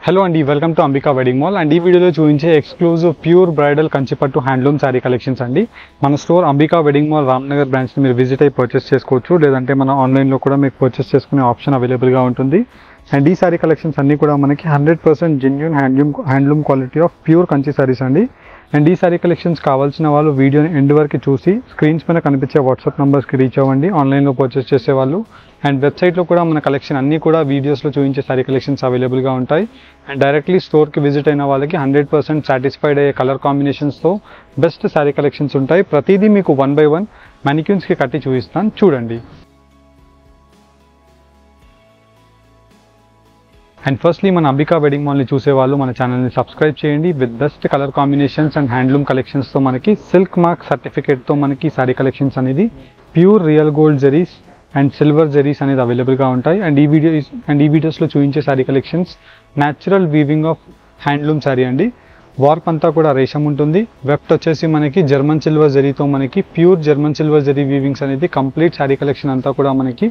Hello అండి, welcome to Ambika wedding mall. And ఈ వీడియోలో చూపించే ఎక్స్క్లూజివ్ ప్యూర్ బ్రైడల్ కంచిపట్టు హ్యాండ్లూమ్ శారీ కలెక్షన్స్ అండి. మన store Ambika wedding mall Ramnagar బ్రాంచ్ని మీరు విజిట్ అయ్యి పర్చేస్ చేసుకోవచ్చు, లేదంటే మన ఆన్లైన్లో కూడా మీకు పర్చేస్ చేసుకునే ఆప్షన్ అవైలబుల్గా ఉంటుంది. అండ్ ఈ శారీ కలెక్షన్స్ అన్నీ కూడా మనకి 100% genuine handloom quality of pure Kanchi saris అండి. అండ్ ఈ శారీ కలెక్షన్స్ కావాల్సిన వాళ్ళు వీడియోని ఎండ్ వరకు చూసి స్క్రీన్స్ పైన కనిపించే వాట్సాప్ నెంబర్స్కి రీచ్ అవ్వండి ఆన్లైన్లో పర్చేస్ చేసేవాళ్ళు. అండ్ వెబ్సైట్లో కూడా మన కలెక్షన్ అన్నీ కూడా వీడియోస్లో చూపించే శారీ కలెక్షన్స్ అవైలబుల్గా ఉంటాయి. అండ్ డైరెక్ట్లీ స్టోర్కి విజిట్ అయిన వాళ్ళకి 100% సాటిస్ఫైడ్ అయ్యే కలర్ కాంబినేషన్స్తో బెస్ట్ శారీ కలెక్షన్స్ ఉంటాయి. ప్రతిదీ మీకు 1 by 1 మానిక్యూన్స్కి కట్టి చూపిస్తాను, చూడండి. అండ్ ఫస్ట్లీ మన అంబికా వెడ్డింగ్ మాల్ని చూసేవాళ్ళు మన ఛానల్ని సబ్స్క్రైబ్ చేయండి. With best colour combinations and handloom కలెక్షన్స్తో మనకి సిల్క్ మార్క్ సర్టిఫికేట్తో మనకి శారీ కలెక్షన్స్ అనేది pure real gold zaris and silver zaris అనేది అవైలబుల్గా ఉంటాయి. అండ్ ఈ వీడియోస్లో చూపించే sari collections natural weaving of handloom sari అండి. వార్ప్ అంతా కూడా రేషం ఉంటుంది. వెఫ్ట్ వచ్చేసి మనకి జర్మన్ సిల్వర్ జరీతో మనకి pure German silver zari weavings అనేది కంప్లీట్ శారీ కలెక్షన్ అంతా కూడా మనకి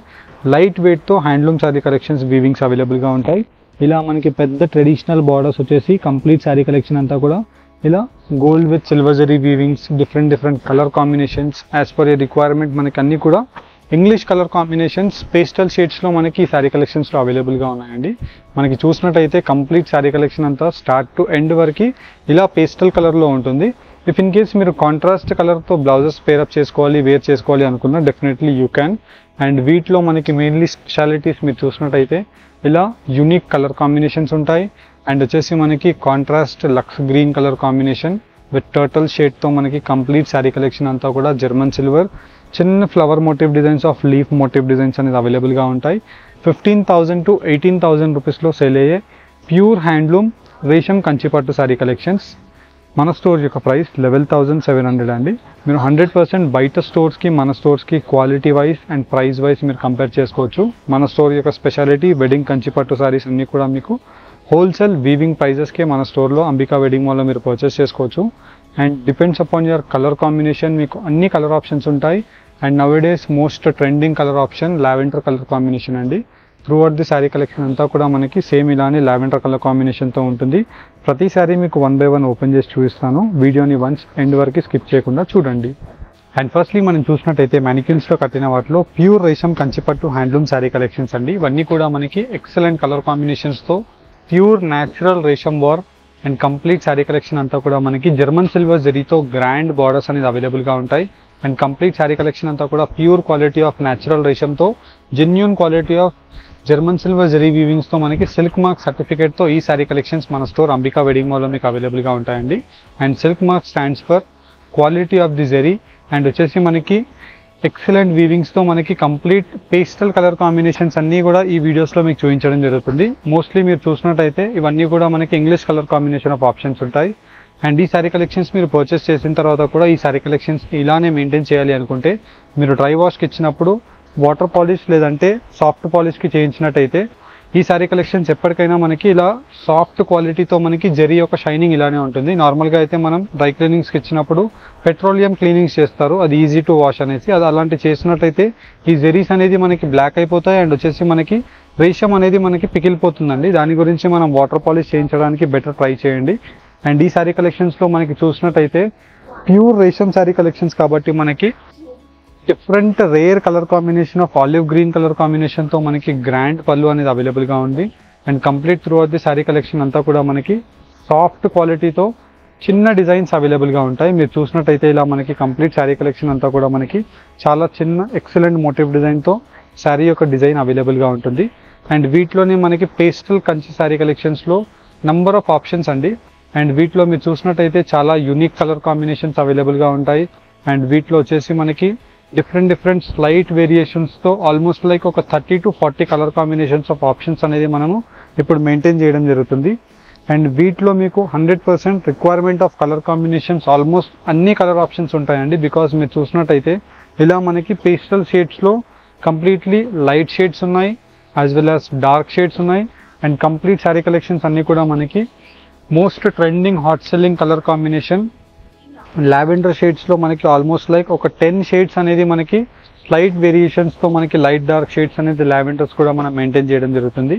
లైట్ వెయిట్తో హ్యాండ్లూమ్ శారీ కలెక్షన్స్ వీవింగ్స్ అవైలబుల్గా ఉంటాయి. ఇలా మనకి పెద్ద ట్రెడిషనల్ బార్డర్స్ వచ్చేసి కంప్లీట్ శారీ కలెక్షన్ అంతా కూడా ఇలా gold with silver zari weavings, different colour combinations as per a requirement మనకి అన్నీ కూడా ఇంగ్లీష్ కలర్ కాంబినేషన్స్ పేస్టల్ షేడ్స్లో మనకి ఈ శారీ కలెక్షన్స్లో అవైలబుల్గా ఉన్నాయండి. మనకి చూసినట్టయితే కంప్లీట్ శారీ కలెక్షన్ అంతా స్టార్ట్ టు ఎండ్ వరకు ఇలా పేస్టల్ కలర్లో ఉంటుంది. ఇఫ్ ఇన్ కేస్ మీరు కాంట్రాస్ట్ కలర్తో బ్లౌజెస్ పేరప్ చేసుకోవాలి, వేర్ చేసుకోవాలి అనుకున్నా డెఫినెట్లీ యూ క్యాన్. అండ్ వీటిలో మనకి మెయిన్లీ స్పెషాలిటీస్ మీరు చూసినట్టయితే ఇలా యూనిక్ కలర్ కాంబినేషన్స్ ఉంటాయి. అండ్ వచ్చేసి మనకి contrast lux green colour combination with turtle షేడ్తో మనకి కంప్లీట్ శారీ కలెక్షన్ అంతా కూడా జర్మన్ సిల్వర్ చిన్న flower motif designs of leaf motif designs అనేది అవైలబుల్గా ఉంటాయి. 15,000 to 18,000 రూపీస్లో సేల్ అయ్యే ప్యూర్ హ్యాండ్లూమ్ రేషం కంచిపట్టు శారీ కలెక్షన్స్. మన స్టోర్ యొక్క ప్రైస్ 11,700 అండి. మీరు 100% బయట స్టోర్స్కి మన స్టోర్స్కి quality wise and price wise మీరు కంపేర్ చేసుకోవచ్చు. మన స్టోర్ యొక్క స్పెషాలిటీ వెడ్డింగ్ కంచిపట్టు శారీస్ అన్నీ కూడా మీకు హోల్సేల్ వీవింగ్ ప్రైజెస్కే మన స్టోర్లో అంబికా వెడ్డింగ్ మాల్లో మీరు పర్చేస్ చేసుకోవచ్చు. And depends upon your colour combination, మీకు అన్ని కలర్ ఆప్షన్స్ ఉంటాయి. And nowadays most trending colour option lavender colour combination అండి. Throughout the sari collection అంతా కూడా మనకి సేమ్ ఇలానే లావెండర్ కలర్ కాంబినేషన్తో ఉంటుంది. ప్రతి శారీ మీకు 1 by 1 ఓపెన్ చేసి చూపిస్తాను. వీడియోని వన్స్ ఎండ్ వరకు స్కిప్ చేయకుండా చూడండి. అండ్ ఫస్ట్లీ మనం చూసినట్టయితే మ్యానిక్యూన్స్లో కట్టిన వాటిలో ప్యూర్ రేషం కంచిపట్టు హ్యాండ్లూమ్ శారీ కలెక్షన్స్ అండి. ఇవన్నీ కూడా మనకి ఎక్సలెంట్ కలర్ కాంబినేషన్స్తో ప్యూర్ న్యాచురల్ రేషం బార్ అండ్ కంప్లీట్ శారీ కలెక్షన్ అంతా కూడా మనకి జర్మన్ సిల్వర్ జరీతో గ్రాండ్ బార్డర్స్ అనేది అవైలబుల్గా ఉంటాయి. అండ్ కంప్లీట్ శారీ కలెక్షన్ అంతా కూడా ప్యూర్ క్వాలిటీ ఆఫ్ న్యాచురల్ రేషంతో genuine quality of German silver zari వీవింగ్స్తో మనకి సిల్క్ మార్క్ సర్టిఫికేట్తో ఈ శారీ కలెక్షన్స్ మన స్టోర్ అంబికా వెడ్డింగ్ మాల్లో మీకు అవైలబుల్గా ఉంటాయండి. And silk mark stands for quality of the zari. And వచ్చేసి మనకి ఎక్సలెంట్ వీవింగ్స్తో మనకి కంప్లీట్ పేస్టల్ కలర్ కాంబినేషన్స్ అన్నీ కూడా ఈ వీడియోస్లో మీకు చూపించడం జరుగుతుంది. మోస్ట్లీ మీరు చూసినట్టయితే ఇవన్నీ కూడా మనకి English colour combination of options ఉంటాయి. అండ్ ఈ శారీ కలెక్షన్స్ మీరు పర్చేస్ చేసిన తర్వాత కూడా ఈ శారీ కలెక్షన్స్ ఇలానే మెయింటైన్ చేయాలి అనుకుంటే మీరు డ్రై వాష్కి ఇచ్చినప్పుడు వాటర్ పాలిష్ లేదంటే సాఫ్ట్ పాలిష్కి చేయించినట్టయితే ఈ శారీ కలెక్షన్స్ ఎప్పటికైనా మనకి ఇలా సాఫ్ట్ క్వాలిటీతో మనకి జరీ యొక్క షైనింగ్ ఇలానే ఉంటుంది. నార్మల్గా అయితే మనం డ్రై క్లీనింగ్స్కి ఇచ్చినప్పుడు పెట్రోలియం క్లీనింగ్స్ చేస్తారు, అది ఈజీ టు వాష్ అనేసి. అది అలాంటి చేసినట్టయితే ఈ జరీస్ అనేది మనకి బ్లాక్ అయిపోతాయి. అండ్ వచ్చేసి మనకి రేషం అనేది మనకి పిగిలిపోతుందండి. దాని గురించి మనం వాటర్ పాలిష్ చేయించడానికి బెటర్ ట్రై చేయండి. అండ్ ఈ శారీ కలెక్షన్స్లో మనకి చూసినట్టయితే ప్యూర్ రేషం శారీ కలెక్షన్స్ కాబట్టి మనకి different rare colour combination of olive green colour కాంబినేషన్తో మనకి గ్రాండ్ పళ్ళు అనేది అవైలబుల్గా ఉంది. And complete through out the sari collection అంతా కూడా మనకి సాఫ్ట్ క్వాలిటీతో చిన్న డిజైన్స్ అవైలబుల్గా ఉంటాయి. మీరు చూసినట్టయితే ఇలా మనకి కంప్లీట్ శారీ కలెక్షన్ అంతా కూడా మనకి చాలా చిన్న ఎక్సలెంట్ మోటివ్ డిజైన్తో శారీ యొక్క డిజైన్ అవైలబుల్గా ఉంటుంది. అండ్ వీటిలోనే మనకి పేస్టల్ కంచి శారీ కలెక్షన్స్లో నంబర్ ఆఫ్ ఆప్షన్స్ అండి. అండ్ వీటిలో మీరు చూసినట్టయితే చాలా యూనిక్ కలర్ కాంబినేషన్స్ అవైలబుల్గా ఉంటాయి. అండ్ వీటిలో వచ్చేసి మనకి డిఫరెంట్ స్లైట్ వేరియేషన్స్తో ఆల్మోస్ట్ లైక్ ఒక 30 to 40 colour combinations of options అనేది మనము ఇప్పుడు మెయింటైన్ చేయడం జరుగుతుంది. అండ్ వీటిలో మీకు 100% requirement of colour combinations almost అన్ని కలర్ ఆప్షన్స్ ఉంటాయండి. బికాజ్ మీరు చూసినట్టయితే ఇలా మనకి పేస్టల్ షేడ్స్లో కంప్లీట్లీ లైట్ షేడ్స్ ఉన్నాయి, as well as dark shades ఉన్నాయి. అండ్ కంప్లీట్ శారీ కలెక్షన్స్ అన్నీ కూడా మనకి most trending hot selling colour combination lavender షేడ్స్లో మనకి ఆల్మోస్ట్ లైక్ ఒక 10 షేడ్స్ అనేది మనకి స్లైట్ వేరియేషన్స్తో మనకి లైట్ డార్క్ షేడ్స్ అనేది లావెండర్స్ కూడా మనం మెయింటైన్ చేయడం జరుగుతుంది.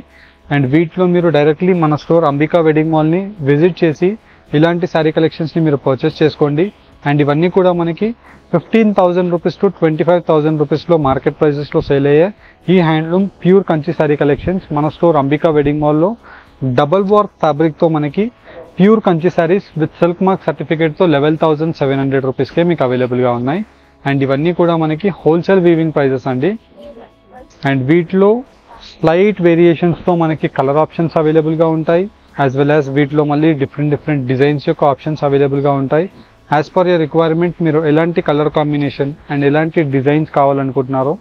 అండ్ వీటిలో మీరు డైరెక్ట్లీ మన స్టోర్ అంబికా వెడ్డింగ్ మాల్ని విజిట్ చేసి ఇలాంటి శారీ కలెక్షన్స్ని మీరు పర్చేస్ చేసుకోండి. అండ్ ఇవన్నీ కూడా మనకి 15,000 రూపీస్ టు 25,000 రూపీస్లో మార్కెట్ ప్రైసెస్లో సేల్ అయ్యే ఈ handloom pure Kanchi sari collections మన స్టోర్ అంబికా వెడ్డింగ్ మాల్లో డబల్ వర్క్ ఫ్యాబ్రిక్తో మనకి pure Kanchi saris with silk mark సర్టిఫికేట్తో 11,700 రూపీస్కే మీకు అవైలబుల్గా ఉన్నాయి. అండ్ ఇవన్నీ కూడా మనకి హోల్సేల్ వీవింగ్ ప్రైజెస్ అండి. అండ్ వీటిలో స్లైట్ వేరియేషన్స్తో మనకి కలర్ ఆప్షన్స్ అవైలబుల్గా ఉంటాయి. యాజ్ వెల్ యాజ్ వీటిలో మళ్ళీ డిఫరెంట్ డిజైన్స్ యొక్క ఆప్షన్స్ అవైలబుల్గా ఉంటాయి. యాజ్ పర్ యర్ రిక్వైర్మెంట్ మీరు ఎలాంటి కలర్ కాంబినేషన్ అండ్ ఎలాంటి డిజైన్స్ కావాలనుకుంటున్నారో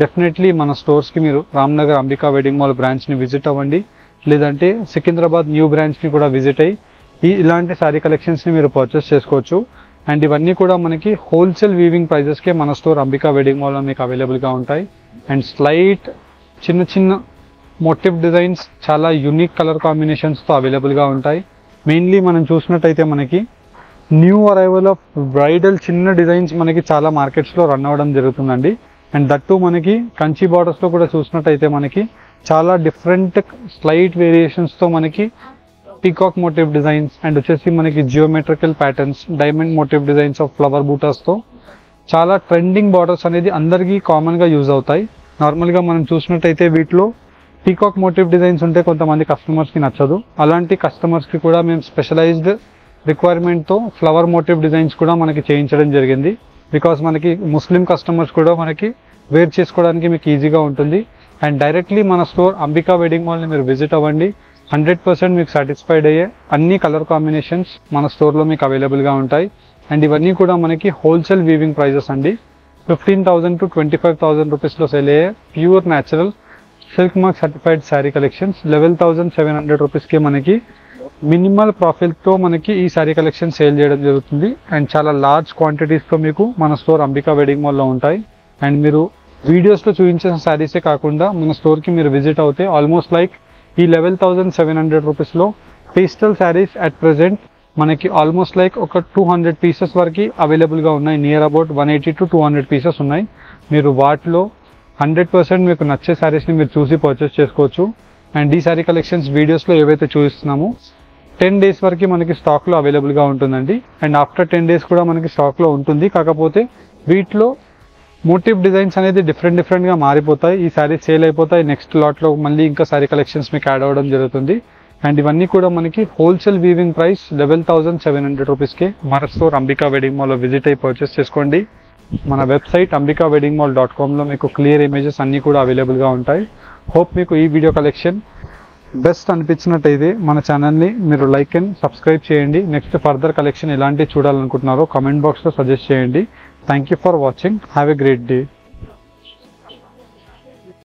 డెఫినెట్లీ మన స్టోర్స్కి మీరు రామ్నగర్ అంబికా వెడ్డింగ్ మాల్ బ్రాంచ్ని విజిట్ అవ్వండి, లేదంటే సికింద్రాబాద్ న్యూ బ్రాంచ్ని కూడా విజిట్ అయ్యి ఇలాంటి శారీ కలెక్షన్స్ని మీరు పర్చేస్ చేసుకోవచ్చు. అండ్ ఇవన్నీ కూడా మనకి హోల్సేల్ వీవింగ్ ప్రైజెస్కే మన స్టోర్ అంబికా వెడ్డింగ్ మాల్లో మీకు అవైలబుల్గా ఉంటాయి. అండ్ స్లైట్ చిన్న మోటివ్ డిజైన్స్ చాలా యూనిక్ కలర్ కాంబినేషన్స్తో అవైలబుల్గా ఉంటాయి. మెయిన్లీ మనం చూసినట్టయితే మనకి న్యూ అరైవల్ ఆఫ్ బ్రైడల్ చిన్న డిజైన్స్ మనకి చాలా మార్కెట్స్లో రన్ అవ్వడం జరుగుతుందండి. అండ్ దట్టు మనకి కంచి బార్డర్స్లో కూడా చూసినట్టయితే మనకి చాలా డిఫరెంట్ స్లైట్ వేరియేషన్స్తో మనకి పీకాక్ మోటివ్ డిజైన్స్ అండ్ వచ్చేసి మనకి geometrical patterns, diamond motif designs of flower బూటాస్తో చాలా ట్రెండింగ్ బార్డర్స్ అనేది అందరికీ కామన్గా యూజ్ అవుతాయి. నార్మల్గా మనం చూసినట్టయితే వీటిలో పీకాక్ మోటివ్ డిజైన్స్ ఉంటే కొంతమంది కస్టమర్స్కి నచ్చదు. అలాంటి కస్టమర్స్కి కూడా మేము స్పెషలైజ్డ్ రిక్వైర్మెంట్తో ఫ్లవర్ మోటివ్ డిజైన్స్ కూడా మనకి చేయించడం జరిగింది. బికాస్ మనకి ముస్లిం కస్టమర్స్ కూడా మనకి వేర్ చేసుకోవడానికి మీకు ఈజీగా ఉంటుంది. అండ్ డైరెక్ట్లీ మన స్టోర్ అంబికా వెడ్డింగ్ మాల్ని మీరు విజిట్ అవ్వండి. 100% మీకు సాటిస్ఫైడ్ అయ్యే అన్ని కలర్ కాంబినేషన్స్ మన స్టోర్లో మీకు అవైలబుల్గా ఉంటాయి. అండ్ ఇవన్నీ కూడా మనకి హోల్సేల్ వీవింగ్ ప్రైజెస్ అండి. 15,000 to 25,000 రూపీస్లో సేల్ అయ్యే pure natural silk mark certified sari collections 11,700 రూపీస్కి మనకి మినిమల్ ప్రాఫిట్తో మనకి ఈ శారీ కలెక్షన్ సేల్ చేయడం జరుగుతుంది. అండ్ చాలా లార్జ్ క్వాంటిటీస్తో మీకు మన స్టోర్ అంబికా వెడ్డింగ్ మాల్లో ఉంటాయి. అండ్ మీరు వీడియోస్లో చూపించిన శారీసే కాకుండా మన స్టోర్కి మీరు విజిట్ అవుతే ఆల్మోస్ట్ లైక్ ఈ 11,700 రూపీస్లో పేస్టల్ శారీస్ అట్ ప్రెజెంట్ మనకి ఆల్మోస్ట్ లైక్ ఒక 200 పీసెస్ వరకు అవైలబుల్గా ఉన్నాయి. నియర్ అబౌట్ 180 to 200 పీసెస్ ఉన్నాయి. మీరు వాటిలో 100% మీకు నచ్చే శారీస్ని మీరు చూసి పర్చేస్ చేసుకోవచ్చు. అండ్ ఈ శారీ కలెక్షన్స్ వీడియోస్లో ఏవైతే చూపిస్తున్నామో 10 days వరకు మనకి స్టాక్లో అవైలబుల్గా ఉంటుందండి. అండ్ ఆఫ్టర్ 10 days కూడా మనకి స్టాక్లో ఉంటుంది. కాకపోతే వీటిలో మోటివ్ డిజైన్స్ అనేది డిఫరెంట్గా మారిపోతాయి. ఈ శారీ సేల్ అయిపోతాయి, నెక్స్ట్ లాట్లో మళ్ళీ ఇంకా శారీ కలెక్షన్స్ మీకు యాడ్ అవ్వడం జరుగుతుంది. అండ్ ఇవన్నీ కూడా మనకి హోల్సేల్ వీవింగ్ ప్రైస్ 11,700 రూపీస్కి మన స్టోర్ అంబికా వెడ్డింగ్ మాల్లో విజిట్ అయ్యి పర్చేస్ చేసుకోండి. మన వెబ్సైట్ ambikaweddingmall.comలో మీకు క్లియర్ ఇమేజెస్ అన్నీ కూడా అవైలబుల్గా ఉంటాయి. హోప్ మీకు ఈ వీడియో కలెక్షన్ బెస్ట్ అనిపించినట్టయితే మన ఛానల్ని మీరు లైక్ అండ్ సబ్స్క్రైబ్ చేయండి. నెక్స్ట్ ఫర్దర్ కలెక్షన్ ఎలాంటివి చూడాలనుకుంటున్నారో కామెంట్ బాక్స్లో సజెస్ట్ చేయండి. Thank you for watching. Have a great day.